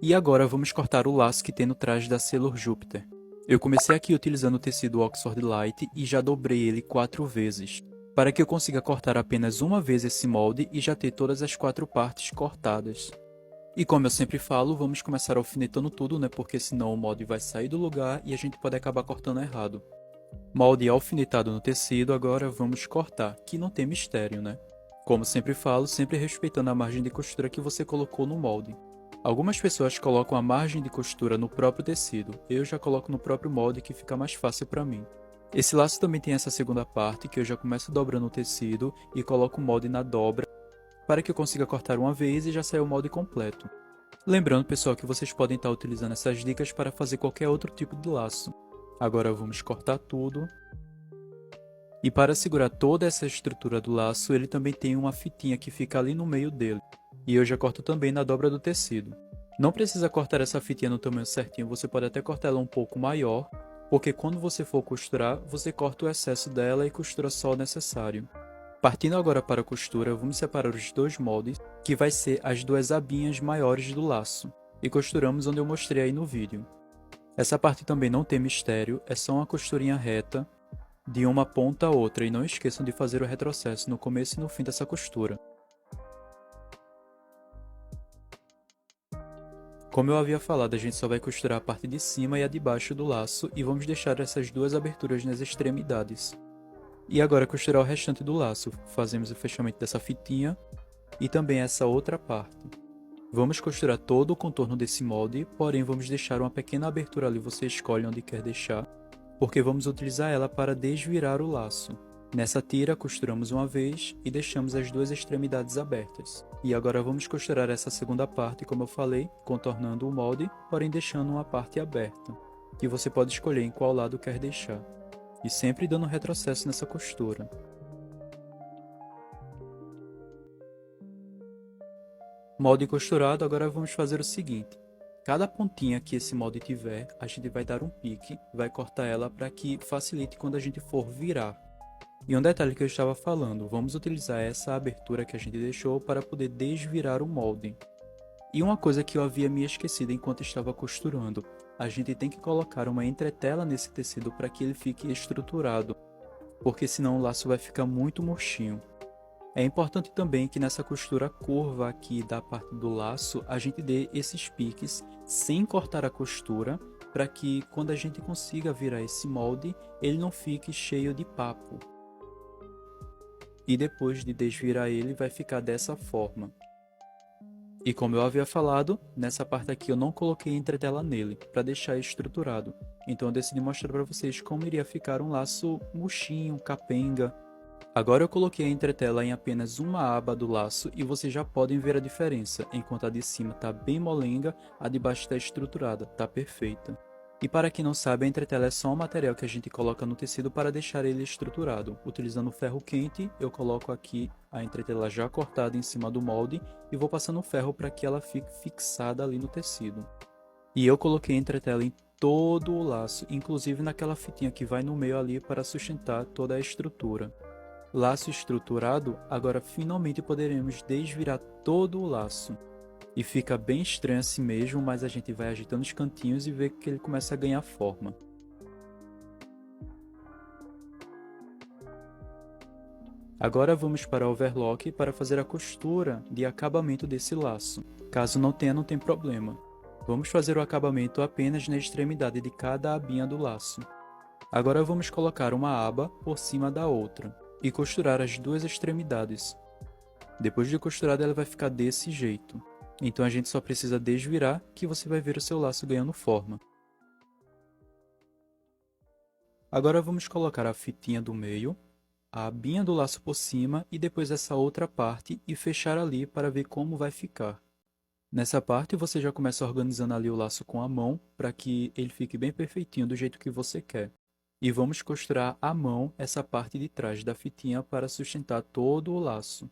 E agora vamos cortar o laço que tem no traje da Sailor Júpiter. Eu comecei aqui utilizando o tecido Oxford Light e já dobrei ele 4 vezes, para que eu consiga cortar apenas uma vez esse molde e já ter todas as 4 partes cortadas. E como eu sempre falo, vamos começar alfinetando tudo, né? Porque senão o molde vai sair do lugar e a gente pode acabar cortando errado. Molde alfinetado no tecido, agora vamos cortar, que não tem mistério, né? Como sempre falo, sempre respeitando a margem de costura que você colocou no molde. Algumas pessoas colocam a margem de costura no próprio tecido, eu já coloco no próprio molde que fica mais fácil para mim. Esse laço também tem essa segunda parte que eu já começo dobrando o tecido e coloco o molde na dobra para que eu consiga cortar uma vez e já saia o molde completo. Lembrando, pessoal, que vocês podem estar utilizando essas dicas para fazer qualquer outro tipo de laço. Agora vamos cortar tudo. E para segurar toda essa estrutura do laço, ele também tem uma fitinha que fica ali no meio dele. E eu já corto também na dobra do tecido. Não precisa cortar essa fitinha no tamanho certinho, você pode até cortar ela um pouco maior, porque quando você for costurar, você corta o excesso dela e costura só o necessário. Partindo agora para a costura, vamos separar os dois moldes, que vai ser as duas abinhas maiores do laço, e costuramos onde eu mostrei aí no vídeo. Essa parte também não tem mistério, é só uma costurinha reta, de uma ponta a outra, e não esqueçam de fazer o retrocesso no começo e no fim dessa costura. Como eu havia falado, a gente só vai costurar a parte de cima e a de baixo do laço, e vamos deixar essas duas aberturas nas extremidades. E agora costurar o restante do laço, fazemos o fechamento dessa fitinha, e também essa outra parte. Vamos costurar todo o contorno desse molde, porém vamos deixar uma pequena abertura ali, você escolhe onde quer deixar, porque vamos utilizar ela para desvirar o laço. Nessa tira, costuramos uma vez e deixamos as duas extremidades abertas. E agora vamos costurar essa segunda parte, como eu falei, contornando o molde, porém deixando uma parte aberta, que você pode escolher em qual lado quer deixar. E sempre dando retrocesso nessa costura. Molde costurado, agora vamos fazer o seguinte. Cada pontinha que esse molde tiver, a gente vai dar um pique, vai cortar ela para que facilite quando a gente for virar. E um detalhe que eu estava falando, vamos utilizar essa abertura que a gente deixou para poder desvirar o molde. E uma coisa que eu havia me esquecido enquanto estava costurando, a gente tem que colocar uma entretela nesse tecido para que ele fique estruturado, porque senão o laço vai ficar muito murchinho. É importante também que nessa costura curva aqui da parte do laço, a gente dê esses piques sem cortar a costura, para que quando a gente consiga virar esse molde, ele não fique cheio de papo. E depois de desvirar ele, vai ficar dessa forma. E como eu havia falado, nessa parte aqui eu não coloquei entretela nele, para deixar estruturado. Então eu decidi mostrar para vocês como iria ficar um laço murchinho, capenga. Agora eu coloquei a entretela em apenas uma aba do laço e vocês já podem ver a diferença. Enquanto a de cima está bem molenga, a de baixo está estruturada, está perfeita. E para quem não sabe, a entretela é só um material que a gente coloca no tecido para deixar ele estruturado. Utilizando ferro quente, eu coloco aqui a entretela já cortada em cima do molde e vou passando ferro para que ela fique fixada ali no tecido. E eu coloquei a entretela em todo o laço, inclusive naquela fitinha que vai no meio ali para sustentar toda a estrutura. Laço estruturado, agora finalmente poderemos desvirar todo o laço. E fica bem estranho assim mesmo, mas a gente vai agitando os cantinhos e vê que ele começa a ganhar forma. Agora vamos para o overlock para fazer a costura de acabamento desse laço. Caso não tenha, não tem problema. Vamos fazer o acabamento apenas na extremidade de cada abinha do laço. Agora vamos colocar uma aba por cima da outra e costurar as duas extremidades. Depois de costurada, ela vai ficar desse jeito. Então a gente só precisa desvirar que você vai ver o seu laço ganhando forma. Agora vamos colocar a fitinha do meio, a abinha do laço por cima e depois essa outra parte e fechar ali para ver como vai ficar. Nessa parte você já começa organizando ali o laço com a mão para que ele fique bem perfeitinho do jeito que você quer. E vamos costurar à mão essa parte de trás da fitinha para sustentar todo o laço.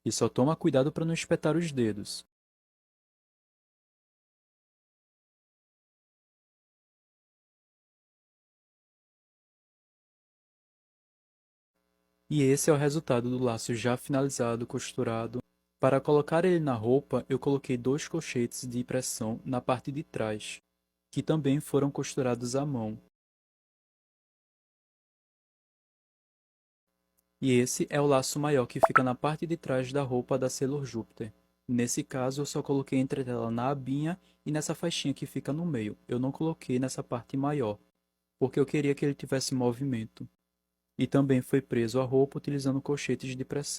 E só toma cuidado para não espetar os dedos. E esse é o resultado do laço já finalizado, costurado. Para colocar ele na roupa, eu coloquei 2 colchetes de pressão na parte de trás, que também foram costurados à mão. E esse é o laço maior que fica na parte de trás da roupa da Sailor Júpiter. Nesse caso, eu só coloquei entre ela na abinha e nessa faixinha que fica no meio. Eu não coloquei nessa parte maior, porque eu queria que ele tivesse movimento. E também foi preso à roupa utilizando colchetes de pressão.